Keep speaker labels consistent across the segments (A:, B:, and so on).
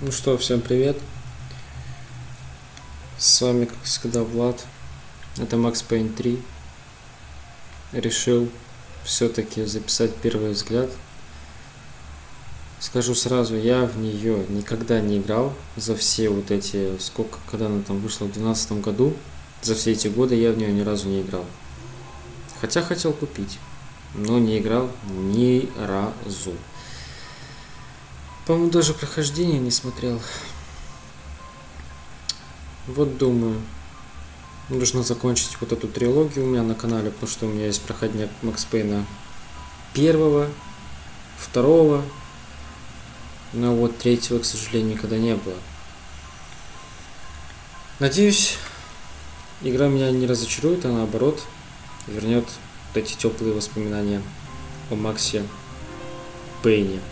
A: Ну что, всем привет. С вами, как всегда, Влад. Это Макс Payne 3. Решил все-таки записать первый взгляд. Скажу сразу, я в нее никогда не играл за все вот эти, сколько, когда она там вышла в 2012 году. За все эти годы я в нее ни разу не играл. Хотя хотел купить, но не играл ни разу. По-моему, даже прохождение не смотрел. Вот думаю, нужно закончить вот эту трилогию у меня на канале, потому что у меня есть проходняк Макс Пейна первого, второго, но вот третьего, к сожалению, никогда не было. Надеюсь, игра меня не разочарует, а наоборот вернет вот эти теплые воспоминания о Максе Пейне.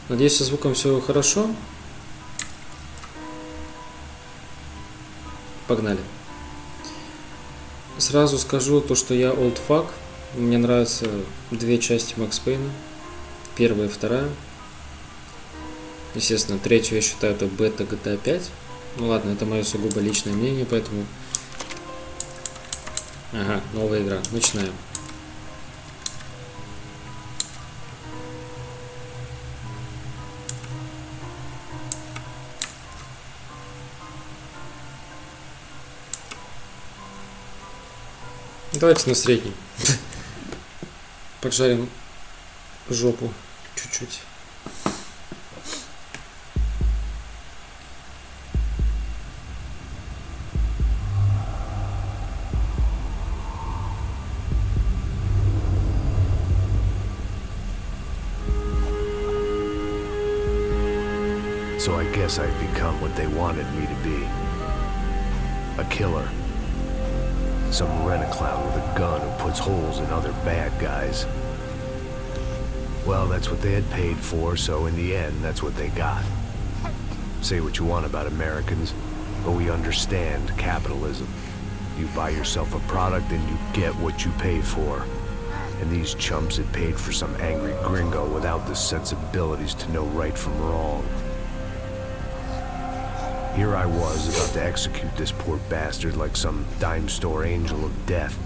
A: Надеюсь, со звуком все хорошо. Погнали. Сразу скажу то, что я олдфак. Мне нравятся две части Макс Пейна. Первая и вторая. Естественно, третью я считаю это бета GTA 5. Ну ладно, это мое сугубо личное мнение, поэтому... Ага, новая игра. Начинаем. Давайте на средний. Поджарим жопу чуть-чуть.
B: So I guess I've become what they wanted me to be. A killer. Some rent-a-clown with a gun who puts holes in other bad guys. Well, that's what they had paid for, so in the end, that's what they got. Say what you want about Americans, but we understand capitalism. You buy yourself a product and you get what you pay for. And these chumps had paid for some angry gringo without the sensibilities to know right from wrong. Here I was, about to execute this poor bastard like some dime store angel of death.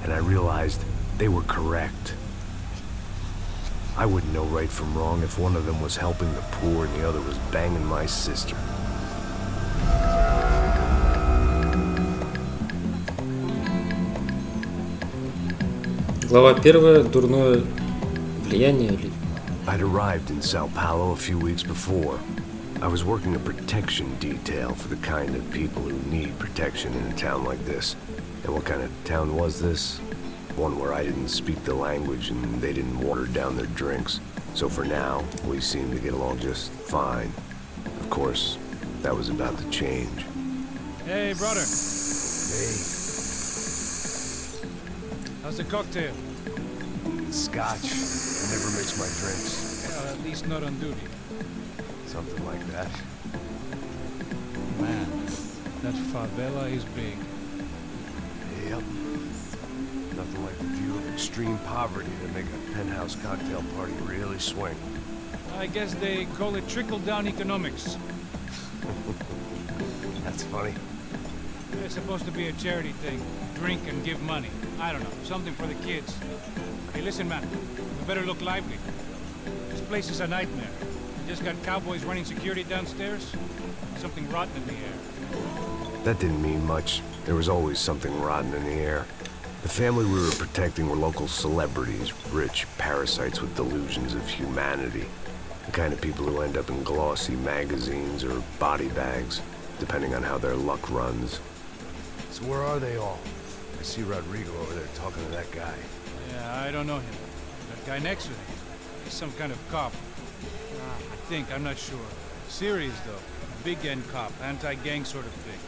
B: And I realized they were correct. I wouldn't know right from wrong if one of them was helping the poor and the other was banging my sister.
A: Глава первая. Дурное влияние или...
B: I'd arrived in Sao Paulo a few weeks before. I was working a protection detail for the kind of people who need protection in a town like this. And what kind of town was this? One where I didn't speak the language and they didn't water down their drinks. So for now, we seemed to get along just fine. Of course, that was about to change.
C: Hey, brother.
B: Hey,
C: How's the cocktail?
B: it's scotch. I never mix my drinks.
C: At least not on duty.
B: Something like that.
C: Man, that favela is big.
B: Yep. Nothing like the view of extreme poverty to make a penthouse cocktail party really swing.
C: I guess they call it trickle-down economics.
B: That's funny.
C: It's supposed to be a charity thing. Drink and give money. I don't know, something for the kids. Hey, listen, man, we better look lively. This place is a nightmare. We just got cowboys running security downstairs. Something rotten in the air.
B: That didn't mean much. There was always something rotten in the air. The family we were protecting were local celebrities, rich parasites with delusions of humanity. The kind of people who end up in glossy magazines or body bags, depending on how their luck runs. So where are they all? I see Rodrigo over there talking to that guy.
C: Yeah, I don't know him. That guy next to him, he's some kind of cop. I think, I'm not sure. Serious, though. Big N cop, anti-gang sort of thing.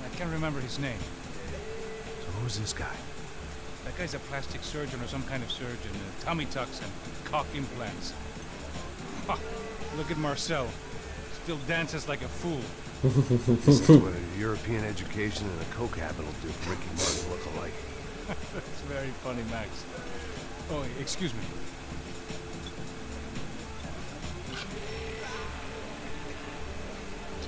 C: I can't remember his name.
B: So who's this guy?
C: That guy's a plastic surgeon or some kind of surgeon. Tummy tucks and cock implants. Ha! Look at Marcel. Still dances like a fool.
B: This is what a European education and a coke habit will do. Ricky Martin look alike.
C: That's very funny, Max. Oh, excuse me.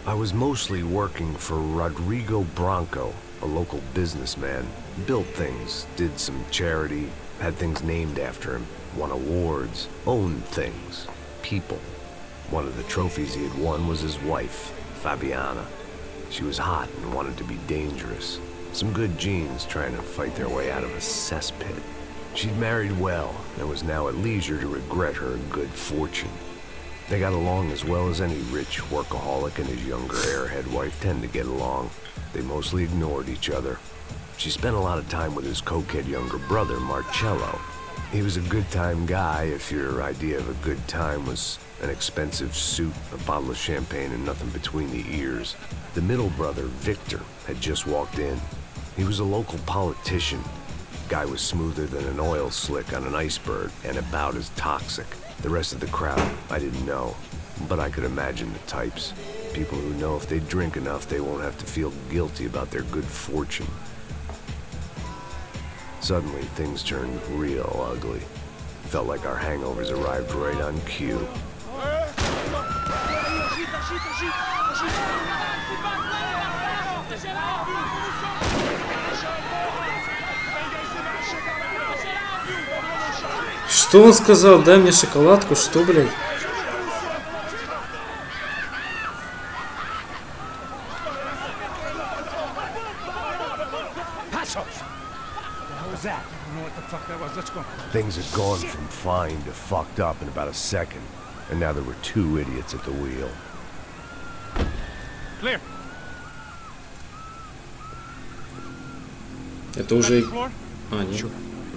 B: I was mostly working for Rodrigo Branco, a local businessman. Built things, did some charity, had things named after him, won awards, owned things, people. One of the trophies he had won was his wife, Fabiana. She was hot and wanted to be dangerous. Some good genes trying to fight their way out of a cesspit. She'd married well and was now at leisure to regret her good fortune. They got along as well as any rich workaholic and his younger airhead wife tend to get along. They mostly ignored each other. She spent a lot of time with his cokehead younger brother, Marcello. He was a good-time guy if your idea of a good time was an expensive suit, a bottle of champagne, and nothing between the ears. The middle brother, Victor, had just walked in. He was a local politician. Guy was smoother than an oil slick on an iceberg and about as toxic. The rest of the crowd, I didn't know, but I could imagine the types. People who know if they drink enough, they won't have to feel guilty about their good fortune. Suddenly, things turned real ugly. Felt like our hangovers arrived right on cue.
A: Что он сказал? Дай мне шоколадку, что, блядь?
B: Things had gone from fine to fucked up in about a second, and now there were two idiots at the wheel.
C: Clear.
A: Это уже... А, нет.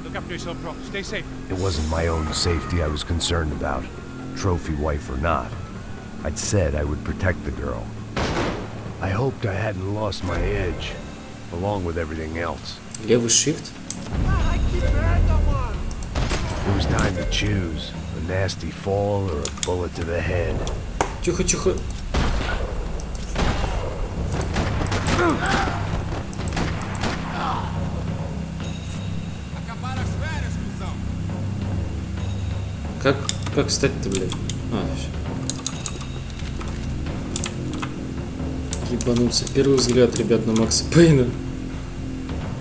C: Look after yourself, bro. Stay safe.
B: It wasn't my own safety I was concerned about, trophy wife or not. I'd said I would protect the girl. I hoped I hadn't lost my edge, along with everything else.
A: Левый shift.
B: It was time to choose, a nasty fall or a bullet to the head.
A: Тихо, тихо. Как встать-то, блядь? А, все. Ебануться. Первый взгляд, ребят, на Макса Пейна.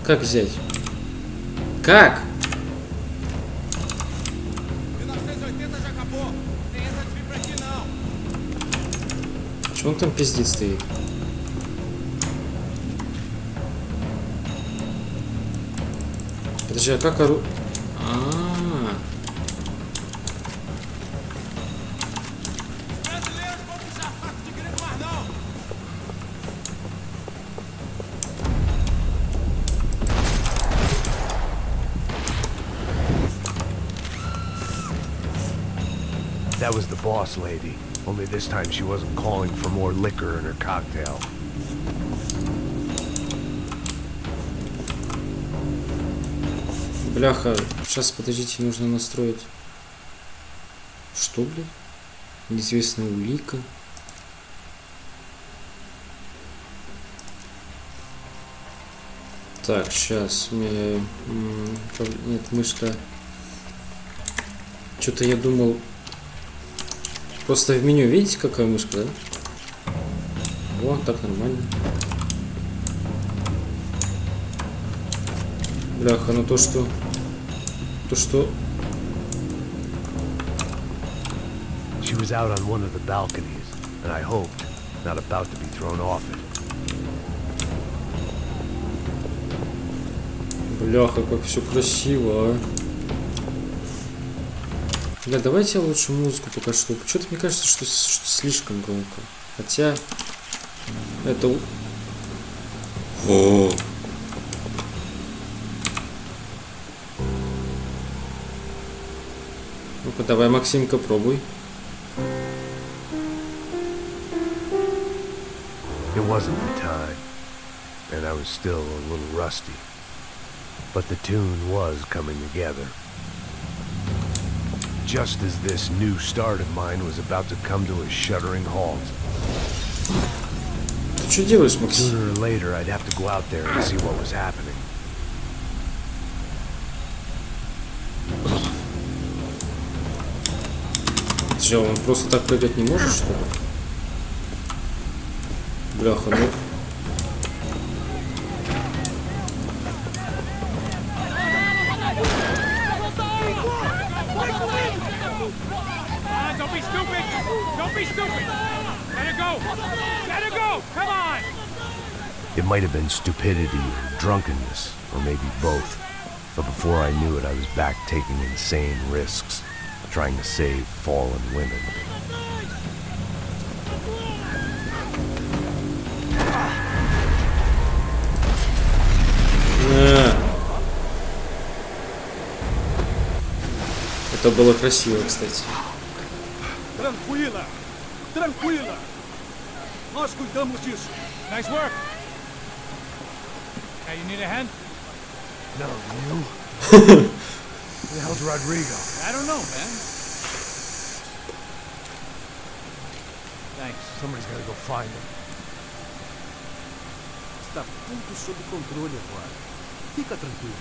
A: Как взять? Как? Чё он там пиздит стоит? Подожди, а как
B: That was the boss lady, only this time she wasn't calling for more liquor in her cocktail.
A: Бляха, сейчас, подождите, нужно настроить. Что, блядь? Неизвестная улика. Так, сейчас. Нет, мышка. Что-то я думал... Просто в меню, видите, какая мышка, да? Вот, так нормально. Бляха, ну то, что...
B: She was out on one of the balconies, and I hoped, not about to be thrown off it.
A: Бляха, как все красиво, а. Бля, давайте я лучше музыку пока что. Что-то мне кажется, что слишком громко. Хотя... Это... О! Ну-ка, давай, Максимка, пробуй.
B: It wasn't the time, and I was still a little rusty. But the tune was coming together. Just as this new start of mine was about to come to a shuddering halt.
A: Ты что делаешь, Максим?
B: Sooner or later, I'd have to go out there and see what was happening.
A: Что, он просто так прыгать не может, что ли? Бляха, ну.
C: Don't be stupid! Don't be stupid! Let it go! Let it go! Come on!
B: It might have been stupidity or drunkenness, or maybe both. But before I knew it, I was back taking insane risks, trying to save fallen women.
A: Это было красиво, кстати.
D: Tranquila! Tranquila! Nós cuidamos disso.
C: Nice work! Hey, you need a hand?
B: No, you? Who the hell's Rodrigo?
C: I don't know, man. Thanks.
B: Somebody's gotta go find him.
D: Está tudo sob controle agora. Fica tranquilo.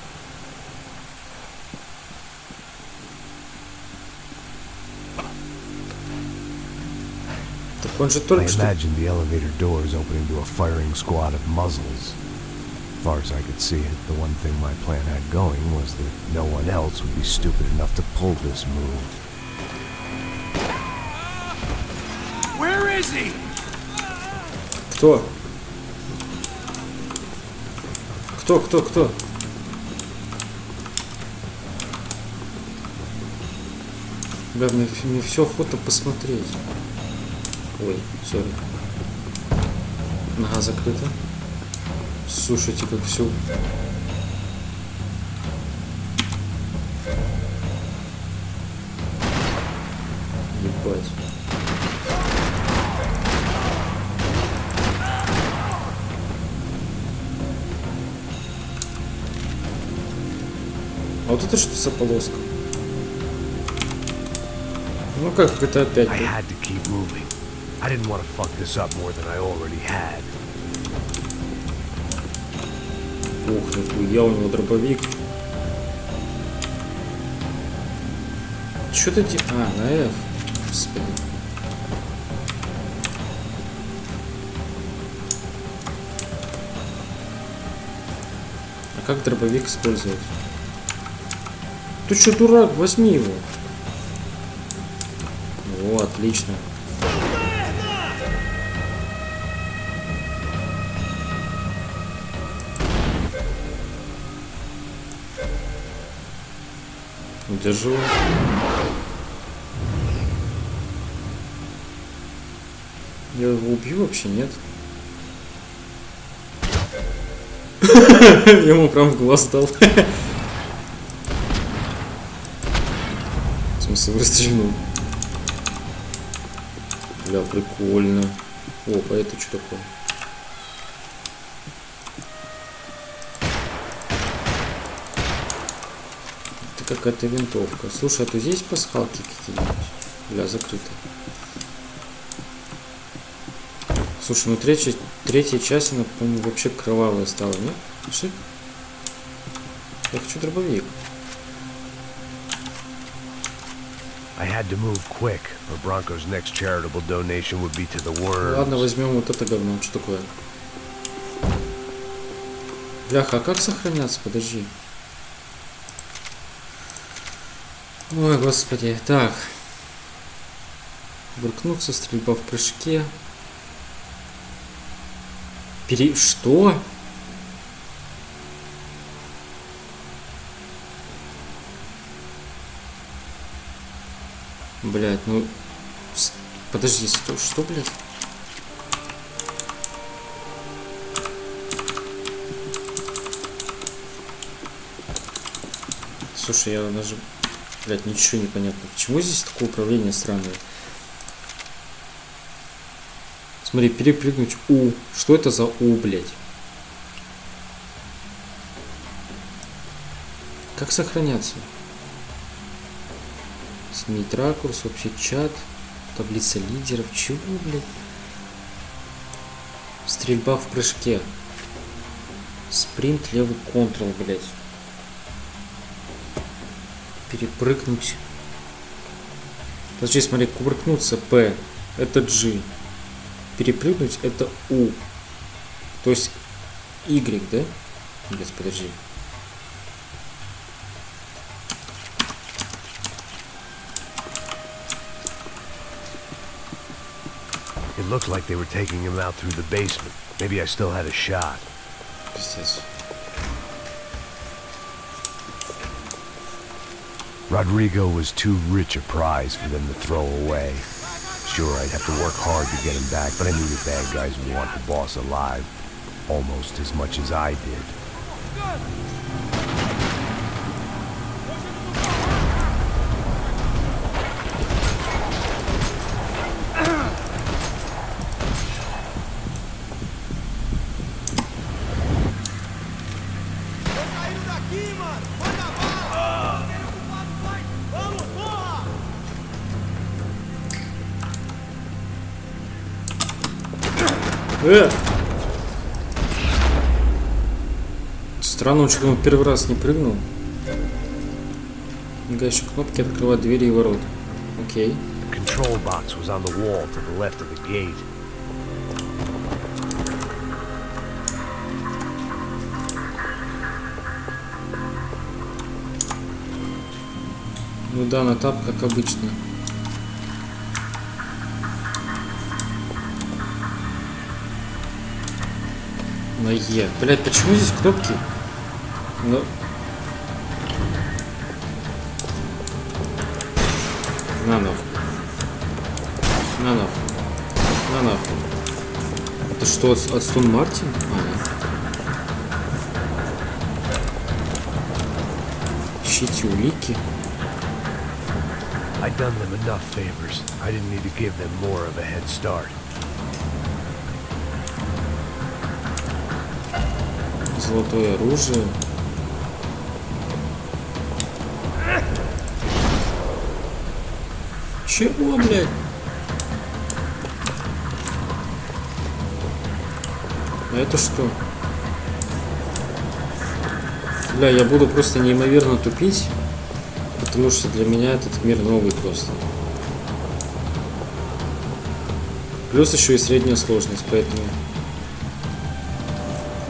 A: Так он же
B: I
A: только что...
B: imagined the elevator doors opening to a firing squad of muzzles. As far as I could see it, the one thing my plan had going was that no one else would be stupid enough to pull this move.
D: Where is he?
A: Кто? Кто? Бля, мне все охота посмотреть. Ой, сори. Нога закрыта. Слушайте, как все. Ебать. А вот это что за полоска? Ну как это опять?
B: I had to keep moving. I didn't want to fuck this up more than I already had.
A: Ух, нихуя, у него дробовик. Что ты делаешь? А, на F. Господи. А как дробовик использовать? Ты что, дурак? Возьми его. О, отлично. Держу. Я его убью вообще, нет? Ему прям в глаз дал. В смысле, выстрелил. Бля, прикольно. Опа, это что такое? Это какая-то винтовка. Слушай, а то здесь пасхалки какие-нибудь? Бля, закрыто. Слушай, ну третья часть, она, по-моему, вообще кровавая стала, нет? Что? Я хочу дробовик.
B: I had to move quick, or Bronco's next charitable donation would be to the worms.
A: Ладно, возьмем вот это говно. Что такое? Бляха, а как сохраняться? Подожди. Ой, господи. Так. Брыкнуться, стрельба в прыжке. Что? Блять, ну... Подожди, что, блядь? Слушай, я даже... Блять, ничего не понятно. Почему здесь такое управление странное? Смотри, перепрыгнуть У. Что это за У, блядь? Как сохраняться? Сменить ракурс, общий чат, таблица лидеров. Чего, блядь? Стрельба в прыжке. Спринт, левый контрол, блядь. Перепрыгнуть. Подожди, смотри, кувыркнуться П. Это G. Перепрыгнуть это У. То есть Y, да? Нет, подожди.
B: It looked like they were taking him out through the basement. Maybe I still had a shot.
A: Пиздец.
B: Rodrigo was too rich a prize for them to throw away. Sure, I'd have to work hard to get him back, but I knew the bad guys would want the boss alive almost as much as I did.
A: Странно, что он первый раз не прыгнул. Мигающие кнопки открывают двери и ворота. Окей.
B: Control box was on the wall to the left of the gate.
A: Ну да, на тап, как обычно. На Е. Блять, почему здесь кнопки? Ну... На нахуй. На нахуй. На нахуй. Это что, Астон Мартин? А, нет. Ищите улики.
B: I'd done them enough favors. I didn't need to give them more of a head start.
A: Золотое оружие. Чего, блядь? А это что? Бля, я буду просто неимоверно тупить, потому что для меня этот мир новый просто. Плюс еще и средняя сложность, поэтому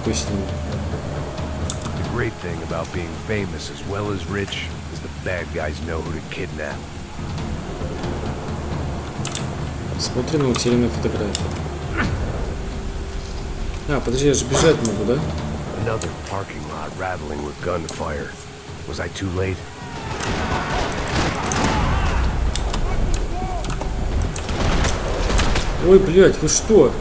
A: пусть не.
B: The great thing about being famous as well as rich is the bad guys know who to kidnap.
A: Смотрим на утерянную фотографию. А, подожди, я же бежать могу, да?
B: Another parking lot rattling with gunfire. Was I too late?
A: Ой, блядь, вы что?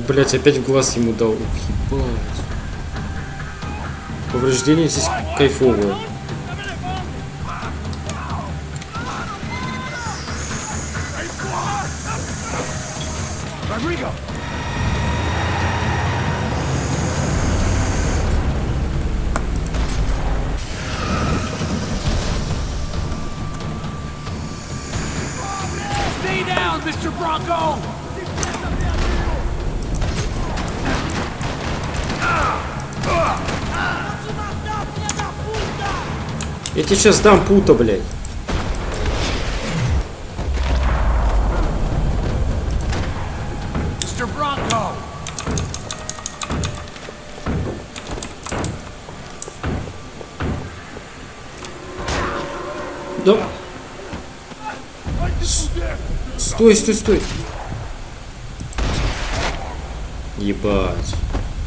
A: Блять, опять в глаз ему дал. Ух, ебать. Повреждение здесь кайфовое.
B: Rodrigo!
D: Stay down, Mr. Bronco!
A: Я тебе сейчас дам пута, блядь.
D: Mr. Bronco!
A: Да. Стой, стой, стой. Ебать.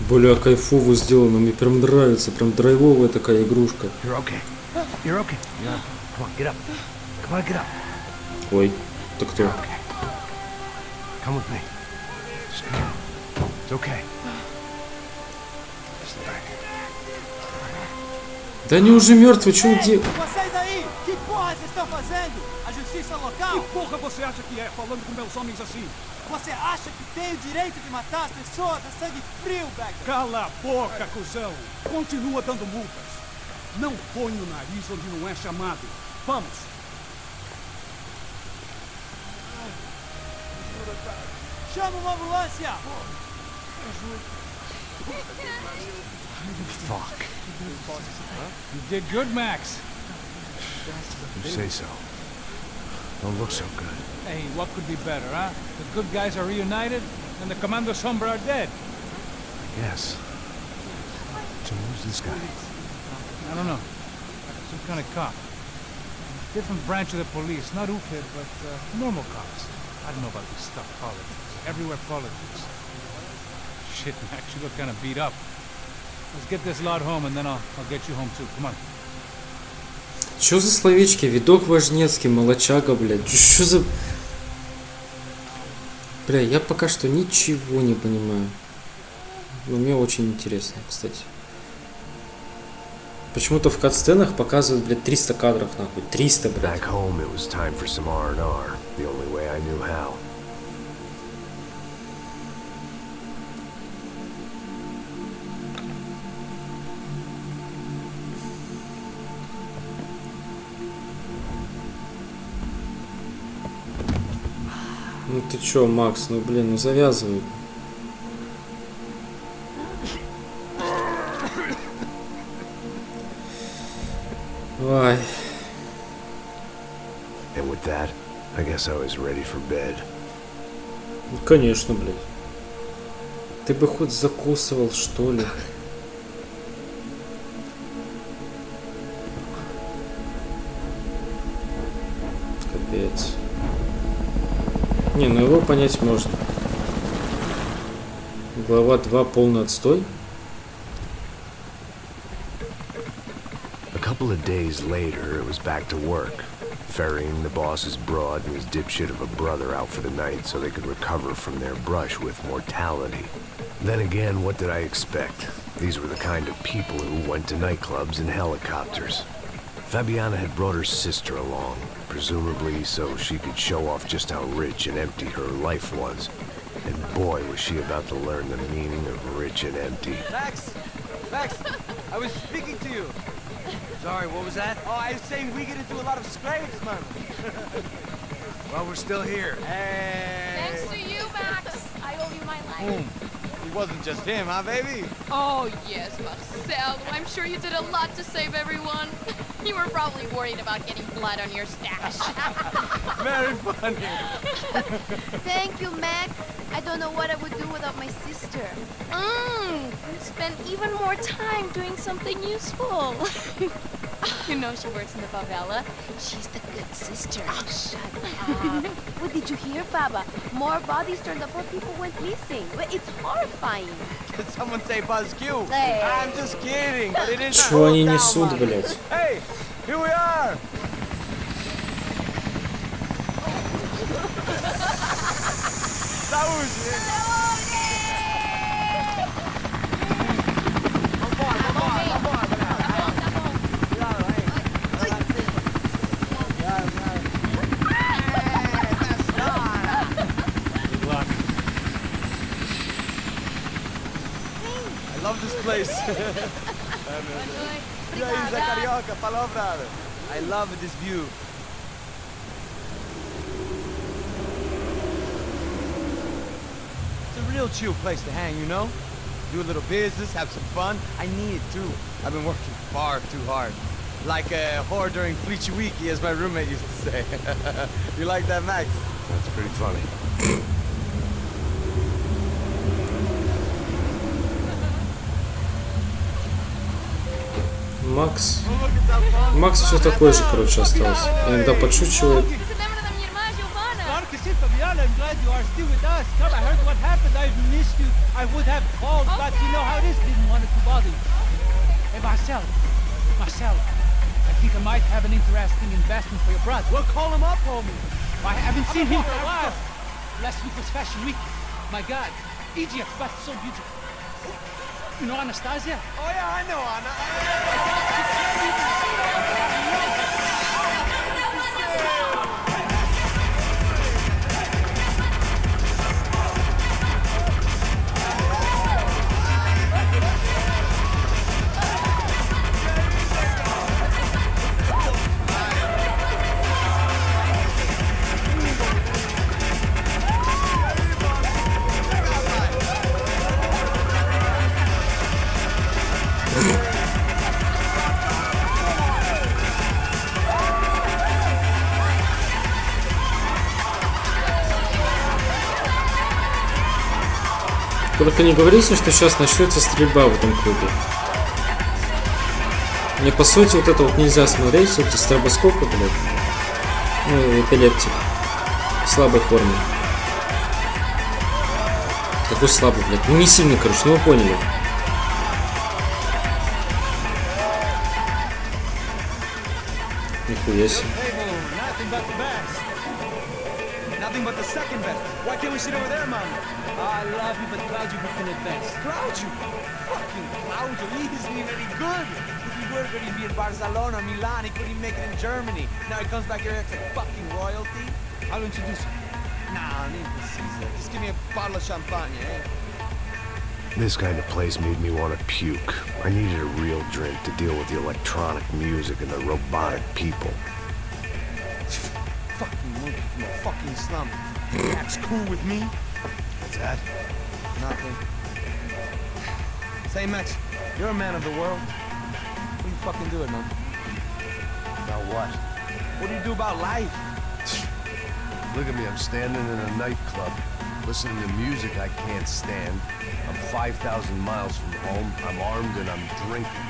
A: Бля, кайфово сделано. Мне прям нравится. Прям драйвовая такая игрушка.
B: You're okay. You're okay. Yeah. Come on, get up. Come on, get up.
A: Ой, ты кто?
B: Come with me. Just come on. It's okay. Just back.
A: Да они уже мертвы, что делать?
E: Vocês aí, que porra vocês estão fazendo? A justiça local?
C: Que porra você acha que é, falando com meus homens assim?
E: Você acha que tem o direito de matar as pessoas? É sangue frio, Becker.
C: Cala a boca, cuzão! Continua dando multas. Não põe o nariz onde não é chamado. Vamos!
E: Chama uma ambulância!
B: Fuck.
C: You did good, Max.
B: You say so. Don't look so good.
C: Hey, what could be better, huh? The good guys are reunited, and the Commando Sombra are dead.
B: I guess. So who's this guy?
C: I don't know. Some kind of cop. Different branch of the police. Not UFID, but normal cops. I don't know about this stuff, politics. Everywhere politics. Shit, Max, you look kind of beat up. Let's get this lot home, and then I'll get you home too. Come on.
A: Чё за словечки? Видок Важнецкий, молочага, блядь. Чё за... Бля, я пока что ничего не понимаю. Но мне очень интересно, кстати. Почему-то в катсценах показывают, блядь, 300 кадров, нахуй. 300, блядь.
B: Back home, it was time for some R&R, the only way I knew how.
A: Ну ты чё, Макс, ну блин, ну завязывай. Ой.
B: And with that, I guess I was ready for bed.
A: Ну, конечно, блядь. Ты бы хоть закусывал, что ли. Капец. Не, ну его понять можно. Глава 2 полный отстой.
B: A couple of days later, it was back to work, ferrying the boss's broad and his dipshit of a brother out for the night so they could recover from their brush with mortality. Then again, what did I expect? These were the kind of people who went to nightclubs in helicopters. Fabiana had brought her sister along, presumably so she could show off just how rich and empty her life was. And boy, was she about to learn the meaning of rich and empty.
E: Max! Max! I was speaking to you.
F: Sorry, what was that?
E: Oh, I was saying we get into a lot of scrapes, man.
F: Well, we're still here.
E: Hey!
G: Thanks to you, Max. I owe you my life.
E: It wasn't just him, huh, baby?
G: Oh, yes, Marcel. I'm sure you did a lot to save everyone. You were probably worried about getting blood on your stash.
E: Very funny.
H: Thank you, Max. I don't know what I would do without my sister.
G: You'd spend even more time doing something useful. You know she works in the favela. She's the good sister.
H: Shut up. What did you hear, Baba? More bodies turned up, more people went missing. But it's horrifying.
E: Did someone say Buzz Q?
H: Hey.
E: I'm just kidding, but it is
A: Чё они
E: cool
A: несут,
E: down, man.
A: блядь?
E: Hey, here we are. I love this place. E aí, Zé Carioca, falou, brother. I love this view. It's a real chill place to hang, you know? Do a little business, have some fun. I need it too. I've been working far too hard. Like a whore during Fleechy Weeky, as my roommate used to say. You like that, Max?
B: That's pretty funny.
A: Макс. Макс все такой же, короче, остался. Иногда подшучивает.
E: Claro que sí, Fabiana. I'm glad you are still with us. Come, I heard what happened. I've missed you. I would have called, but you know how it is. Didn't want to bother you. Hey, Marcel. Marcel. I think I might have an interesting investment for your brother. Well, call him up, homie. I haven't seen him for a while. Last week was Fashion Week. My God. Egypt, but so beautiful. You know Anastasia? Oh, yeah, I know Anna.
A: Только не говорите, что сейчас начнется стрельба в этом клубе. Мне по сути вот это вот нельзя смотреть, эти стробоскопы, блядь. Ну, эпилептик. В слабой форме. Какой слабый, блядь? Ну не сильный, короче, ну вы поняли. Нихуя себе.
F: Nothing but the second best. Why can't we sit over there, man?
E: I love you, but Claudio been the best.
F: Claudio? Fucking Claudio, he isn't even any good. If he were good, he'd be in Barcelona, Milan, he couldn't even make it in Germany. Now he comes back here as a fucking royalty.
E: I'll introduce you.
F: Nah, I need the Caesar. Just give me a bottle of champagne, eh?
B: This kind of place made me want to puke. I needed a real drink to deal with the electronic music and the robotic people.
F: Fucking monkey from a fucking slum. That's cool with me. What's that? Nothing. Say, Max, you're a man of the world. What do you fucking do it, man?
B: About what?
F: What do you do about life?
B: Look at me, I'm standing in a nightclub, listening to music I can't stand. I'm 5,000 miles from home, I'm armed and I'm drinking.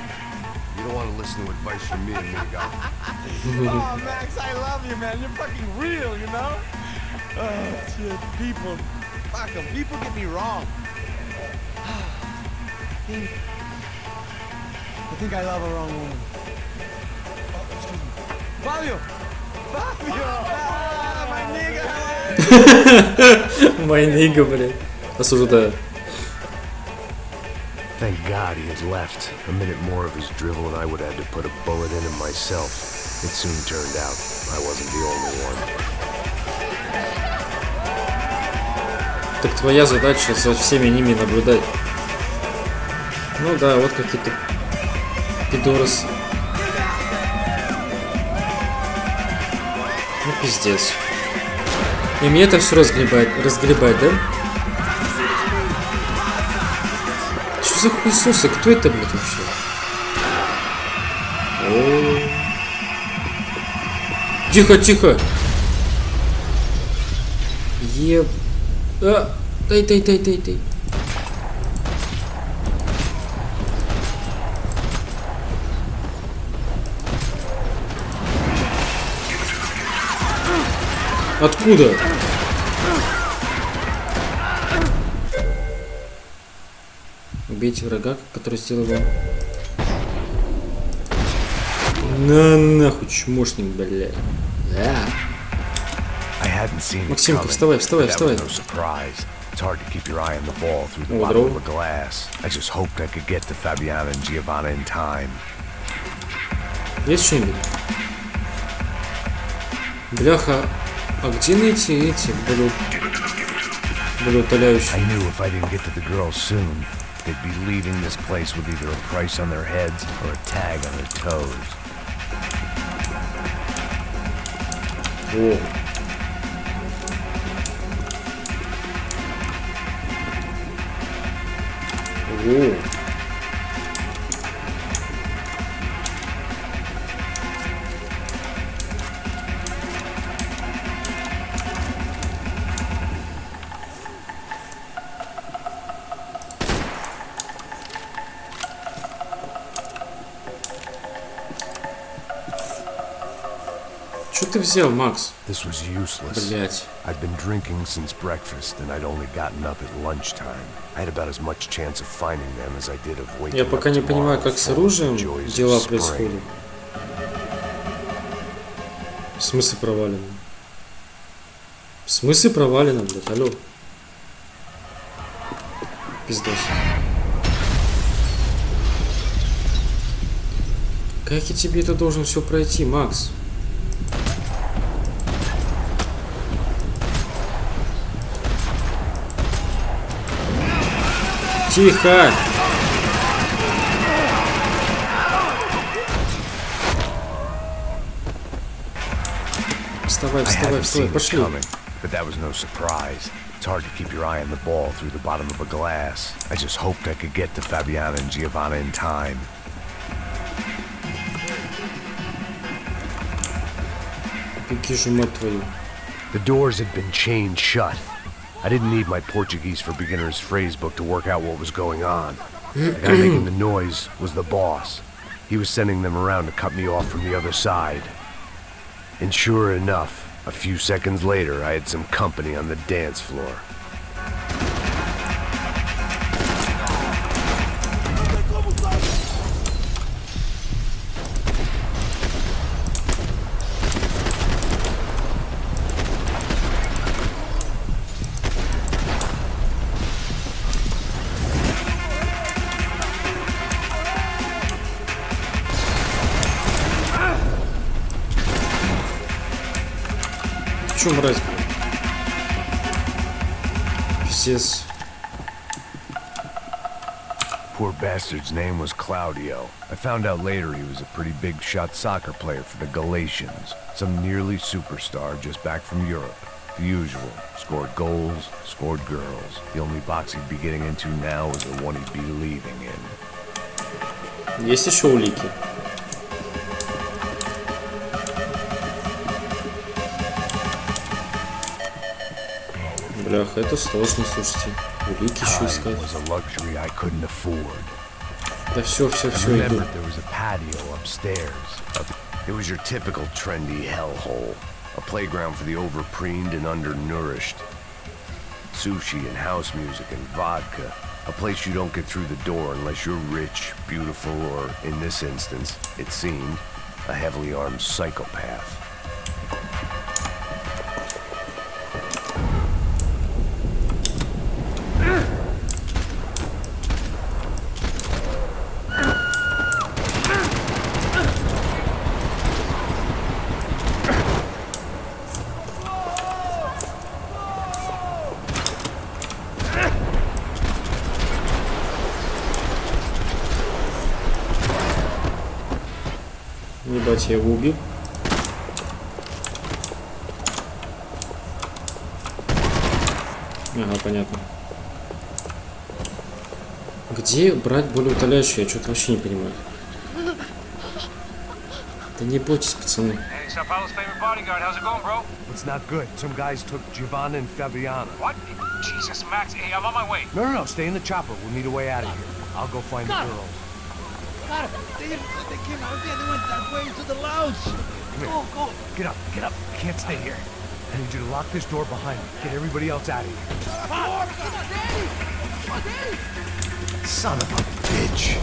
B: You don't want to listen to advice from me, amigo.
F: Oh, Max, I love you, man. You're fucking real, you know? Oh, shit, people. Fuck 'em. People get me wrong. I think I love a wrong woman. Oh, excuse me. Fabio! Fabio! Ah, my nigga!
A: Моя нига, блядь. Осуждаю.
B: Thank God he had left. A minute more of his drivel and I would have had to put a bullet in him myself. It soon turned out I wasn't the only one.
A: Так твоя задача за всеми ними наблюдать. Ну да, вот какие-то пидорасы. Ну пиздец. И мне это все разгребает, да? Что за хуесосы? Кто это, блядь, вообще? О-о-о. Тихо, тихо. Дай. Откуда? Убейте врага, который сделал вам. На нахуй, чмошник, блядь. Максимка, вставай.
B: It's hard to keep your eye on the ball through the bottom of a glass. I just hoped I could get to Fabiana and Giovanna in time.
A: Есть что-нибудь? Бляха, а где найти эти болеутоляющие?
B: I knew if I didn't get to the girls soon, they'd be leaving this place with either a price on their heads or a tag on their toes.
A: О. О. Что ты взял, Макс?
B: This was useless.
A: Блять.
B: I'd been drinking since breakfast, and I'd only gotten up at lunchtime. I had about as much chance of finding them as I did of waking
A: Я
B: up
A: пока не понимаю,
B: tomorrow
A: как с
B: full of
A: оружием
B: the joys of
A: дела
B: spring.
A: происходят. В смысле провалено? В смысле провалено, блядь, алло. Пиздос. Как я тебе это должен все пройти, Макс? Тихо! Вставай, пошли.
B: But that was no surprise. It's hard to keep your eye on the ball through the bottom of a glass. I just hoped I could get to Fabiana and Giovanna in time.
A: Какие же, мать твою.
B: The doors had been chained shut. I didn't need my Portuguese for Beginners phrase book to work out what was going on. The guy making the noise was the boss. He was sending them around to cut me off from the other side. And sure enough, a few seconds later, I had some company on the dance floor.
A: Чё, мразь? Пиздец.
B: Poor bastard's name was Claudio. I found out later he was a pretty big shot soccer player for the Galatians. Some nearly superstar just back from Europe. The usual. Scored goals, scored girls. The only box he'd be getting into now is the one he'd be leaving in.
A: Есть еще улики? Блях, это сложно, слушайте. Улики еще искать. Да все, иду.
B: It was your typical trendy hellhole. A playground for the overpreened and undernourished. Sushi and house music and vodka. A place you don't get through the door unless you're rich, beautiful, or, in this instance, it seemed, a heavily armed psychopath.
A: Ебать, я его убил. Ага, понятно. Где брать болеутоляющее? Я что-то вообще не понимаю. Да не бойтесь, пацаны.
B: It's not good. Some guys took Giovanna and Fabiana.
C: What? Jesus, Max, hey, I'm on my way.
B: No, stay in the chopper. We'll need a way out of here. I'll go find the girls.
E: God, they came out here. They went that way to the lounge. Go.
B: Get up. Can't stay here. I need you to lock this door behind me. Get everybody else out of here.
E: Come on, Daddy!
B: Son of a bitch.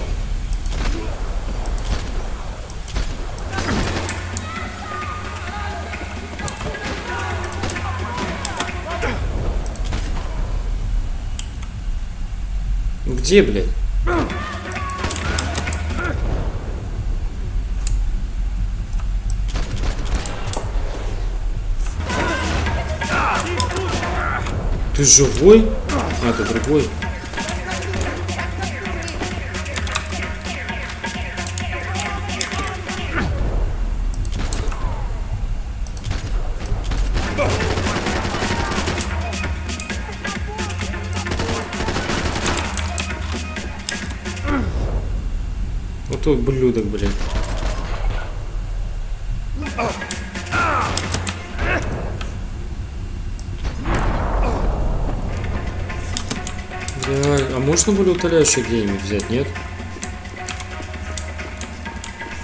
A: Где, блядь? Ты живой? А, ты другой. Вот тот блюдок, блядь. А можно болеутоляющее где-нибудь взять, нет?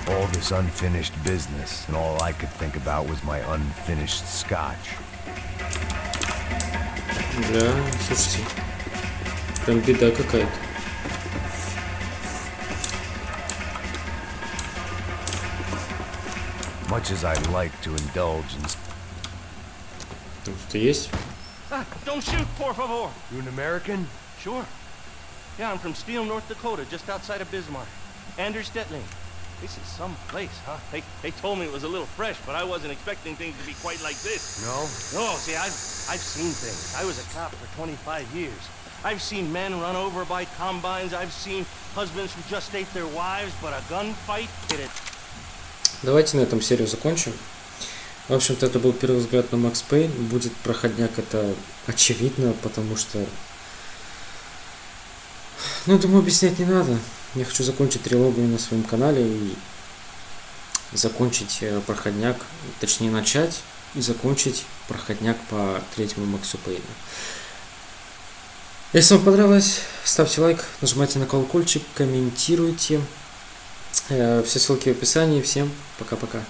B: All this unfinished business, and all I could think about was my unfinished scotch.
A: Да, слушайте, прям беда какая-то.
B: Much as I'd like to indulge in...
A: Тут есть?
I: Don't shoot, por favor.
B: You an American?
I: Sure. Yeah, I'm from Steele, North Dakota, just outside of Bismarck. Anders Stetling. This is some place, huh? They told me it was a little fresh, but I wasn't expecting things to be quite like this.
B: No?
I: No, see, I've seen things. I was a cop for 25 years. I've seen men run over by combines. I've seen husbands who just ate their wives, but a gunfight hit it.
A: Давайте на этом серию закончим. В общем-то, это был первый взгляд на Макс Пейн. Будет проходняк, это очевидно, потому что... Ну, думаю, объяснять не надо. Я хочу закончить трилогию на своем канале и закончить проходняк, точнее начать и закончить проходняк по третьему Максу Пейну. Если вам понравилось, ставьте лайк, нажимайте на колокольчик, комментируйте. Все ссылки в описании. Всем пока-пока.